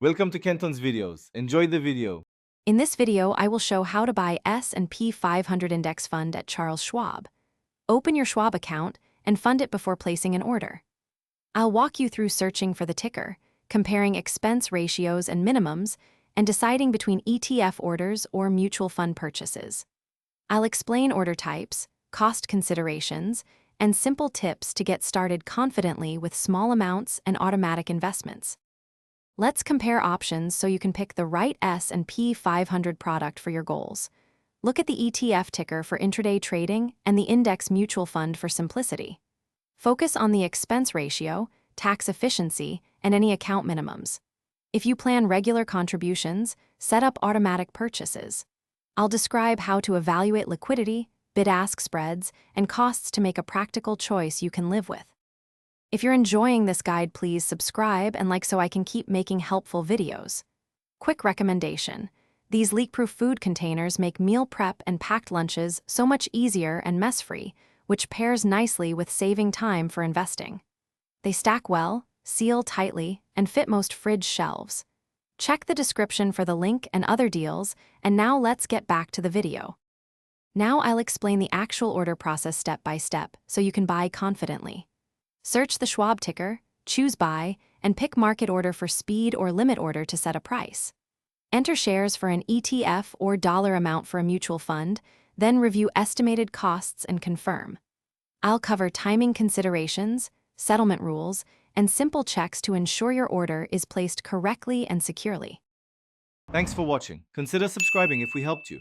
Welcome to Kenton's videos. Enjoy the video. In this video, I will show how to buy S&P 500 index fund at Charles Schwab. Open your Schwab account and fund it before placing an order. I'll walk you through searching for the ticker, comparing expense ratios and minimums, and deciding between ETF orders or mutual fund purchases. I'll explain order types, cost considerations, and simple tips to get started confidently with small amounts and automatic investments. Let's compare options so you can pick the right S&P 500 product for your goals. Look at the ETF ticker for intraday trading and the index mutual fund for simplicity. Focus on the expense ratio, tax efficiency, and any account minimums. If you plan regular contributions, set up automatic purchases. I'll describe how to evaluate liquidity, bid-ask spreads, and costs to make a practical choice you can live with. If you're enjoying this guide, please subscribe and like so I can keep making helpful videos. Quick recommendation: these leak-proof food containers make meal prep and packed lunches so much easier and mess-free, which pairs nicely with saving time for investing. They stack well, seal tightly, and fit most fridge shelves. Check the description for the link and other deals, and now let's get back to the video. Now I'll explain the actual order process step by step so you can buy confidently. Search the Schwab ticker, choose Buy, and pick Market Order for speed or limit order to set a price. Enter shares for an ETF or dollar amount for a mutual fund, then review estimated costs and confirm. I'll cover timing considerations, settlement rules, and simple checks to ensure your order is placed correctly and securely. Thanks for watching. Consider subscribing if we helped you.